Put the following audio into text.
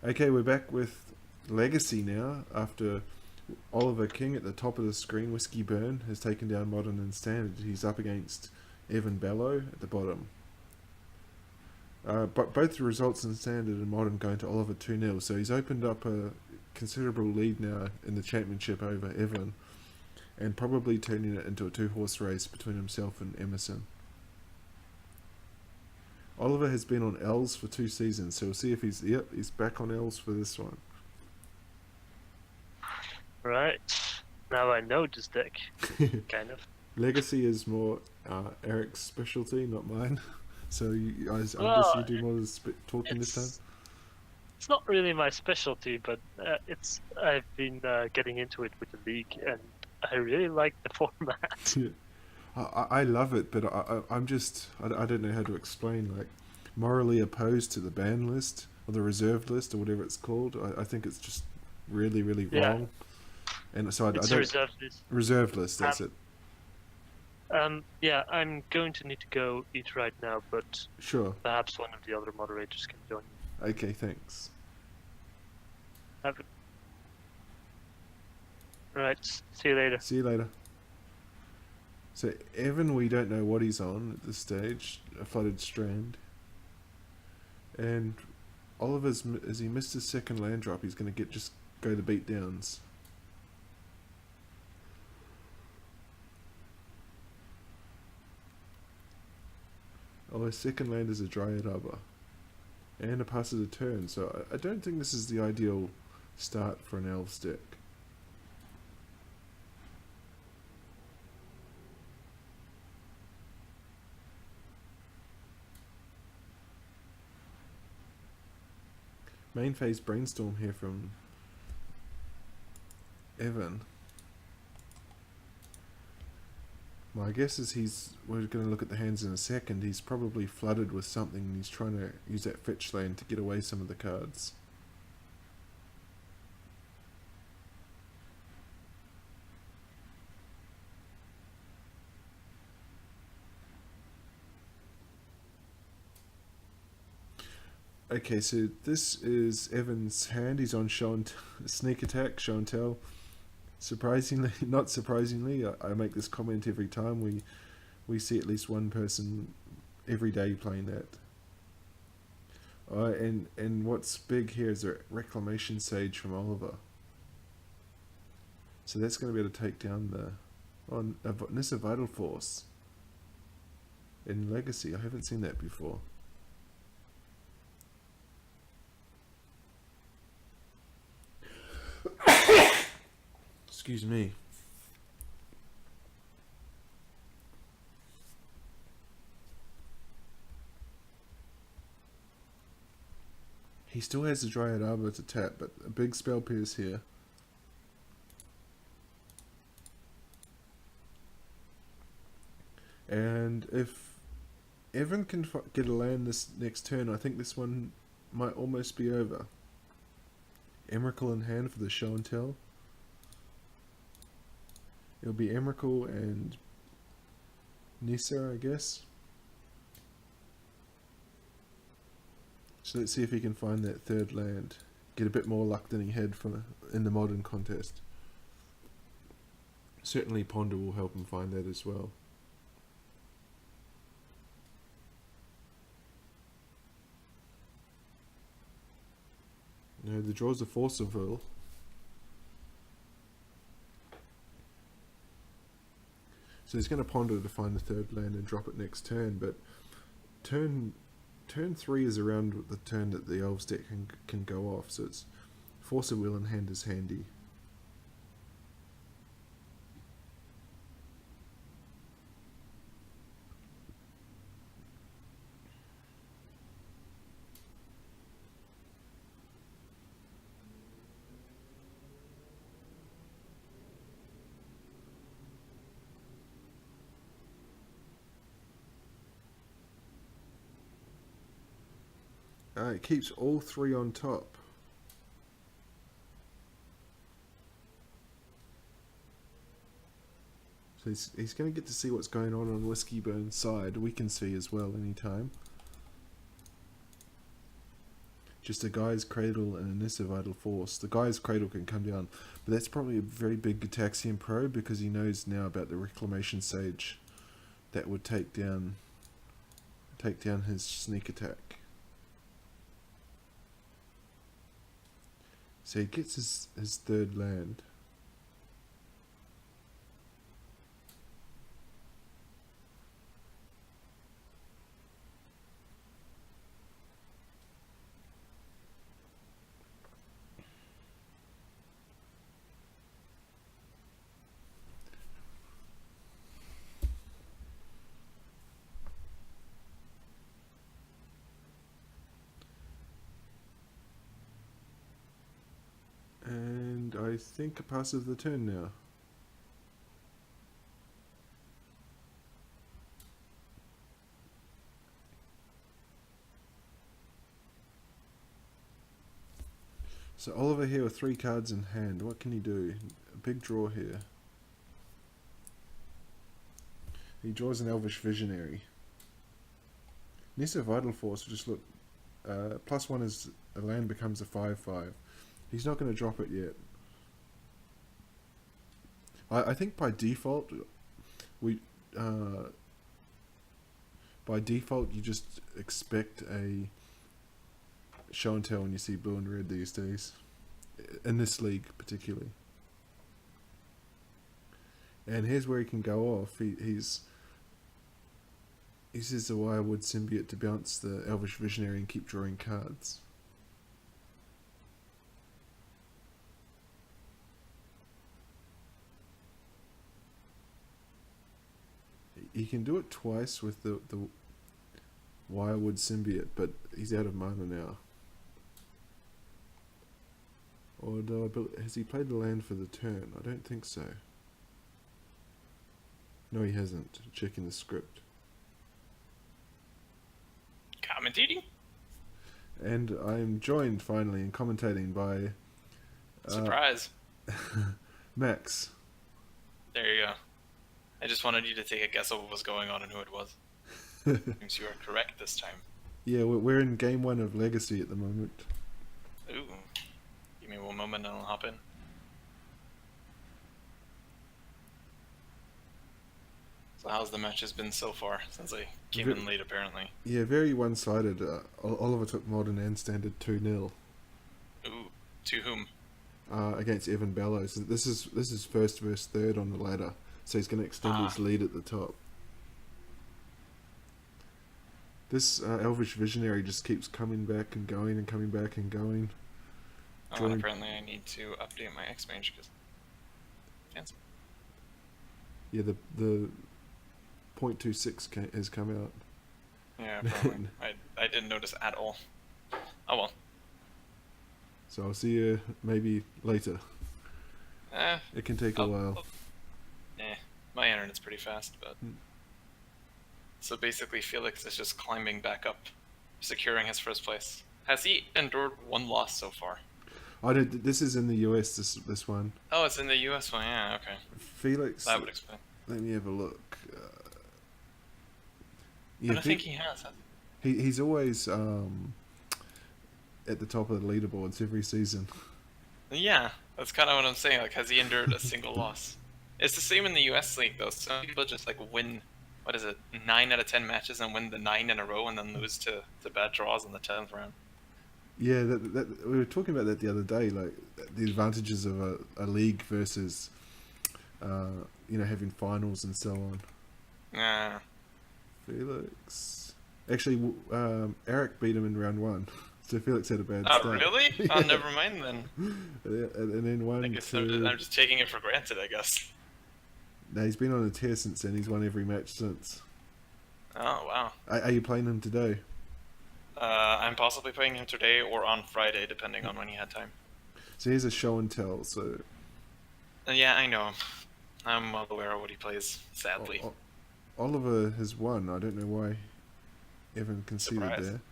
Okay, we're back with Legacy now. After Oliver King at the top of the screen, Whiskey Burn has taken down Modern and Standard. He's up against Evan Ballo at the bottom. But both the results in Standard and Modern going to Oliver 2-0, so he's opened up a considerable lead now in the championship over Evan, and probably turning it into a two-horse race between himself and Emerson. Oliver has been on L's for 2 seasons, so we'll see if he's back on L's for this one. Right. Now I know this deck, kind of. Legacy is more Eric's specialty, not mine. So I guess you do more of the talking this time. It's not really my specialty, but I've been getting into it with the league, and I really like the format. I love it, but I'm just I don't know how to explain, like, morally opposed to the ban list or the reserved list or whatever it's called. I think it's just really wrong. And so I don't. Reserved list. Reserved list, that's it. Yeah, I'm going to need to go eat right now, but sure, perhaps one of the other moderators can join me. Okay, thanks. Right, see you later. See you later. So Evan, we don't know what he's on at this stage. A flooded strand. And Oliver's, as he missed his second land drop, he's going to just go the beat downs. Oh, his second land is a Dryad Arbor. And a passes a turn, so I don't think this is the ideal start for an Elves deck. Main phase Brainstorm here from Evan. My guess is we're going to look at the hands in a second. He's probably flooded with something and he's trying to use that fetch land to get away some of the cards. Okay, so this is Evan's hand. He's on show and sneak attack, show and tell. Surprisingly, not surprisingly, I make this comment every time. We see at least one person every day playing that. And what's big here is a Reclamation Sage from Oliver. So that's going to be able to take down the Nissa Vital Force in Legacy. I haven't seen that before. Excuse me. He still has the Dryad Arbor to tap, but a big Spell Pierce here. And if Evan can get a land this next turn, I think this one might almost be over. Emrakul in hand for the show and tell. It'll be Emrakul and Nissa, I guess. So let's see if he can find that third land. Get a bit more luck than he had in the modern contest. Certainly Ponder will help him find that as well. No, the draw's a Force of Will. So he's going to ponder to find the third land and drop it next turn, but turn 3 is around the turn that the Elves deck can go off, so it's Force of Will in hand is handy. It keeps all 3 on top. So he's going to get to see what's going on Whiskey Burn's side. We can see as well anytime. Just a guy's cradle and a Nissa vital force. The guy's cradle can come down, but that's probably a very big Gitaxian probe because he knows now about the reclamation sage that would take down his sneak attack. So he gets his third land. And I think a pass of the turn now. So Oliver here with 3 cards in hand. What can he do? A big draw here. He draws an Elvish Visionary. Nissa Vital Force will just look... +1 is a land becomes a 5/5. He's not going to drop it yet. I think by default, you just expect a show and tell when you see blue and red these days, in this league particularly. And here's where he can go off. He uses the Wirewood Symbiote to bounce the Elvish Visionary and keep drawing cards. He can do it twice with the Wirewood Symbiote, but he's out of mana now. Or has he played the land for the turn? I don't think so. No, he hasn't. Checking the script. Commentating? And I'm joined finally in commentating by... Surprise. Max. There you go. I just wanted you to take a guess of what was going on and who it was. Seems you are correct this time. Yeah, we're in game 1 of Legacy at the moment. Ooh. Give me one moment and I'll hop in. So how's the matches been so far, since I came in late apparently? Yeah, very one-sided. Oliver took Modern and Standard 2-0. Ooh. To whom? Against Evan Ballo. So this is first versus third on the ladder. So he's going to extend his lead at the top. This Elvish Visionary just keeps coming back and going and coming back and going. Oh, and apparently I need to update my X-Mange because... Cancel. Yeah, the .26 has come out. Yeah, probably. I didn't notice at all. Oh well. So I'll see you maybe later. It can take a while. My internet's pretty fast, but... So basically Felix is just climbing back up, securing his first place. Has he endured 1 loss so far? This is in the US, this one. Oh, it's in the US one, yeah, okay. Felix... That would explain. Let me have a look. I don't think he has. He's always at the top of the leaderboards every season. Yeah, that's kind of what I'm saying. Like, has he endured a single loss? It's the same in the US league, though. Some people just, like, win, 9 out of 10 matches and win the 9 in a row and then lose to bad draws in the 10th round. Yeah, that we were talking about that the other day, like, the advantages of a league versus, having finals and so on. Yeah. Felix... Actually, Eric beat him in round 1. So Felix had a bad start. Oh, really? Yeah. Oh, never mind then. And then 1, I guess 2... I'm just taking it for granted, I guess. No, he's been on a tear since then. He's won every match since. Oh, wow. Are you playing him today? I'm possibly playing him today or on Friday, depending on when he had time. So here's a show and tell, so... Yeah, I know. I'm well aware of what he plays, sadly. Oliver has won. I don't know why Evan conceded Surprise. there.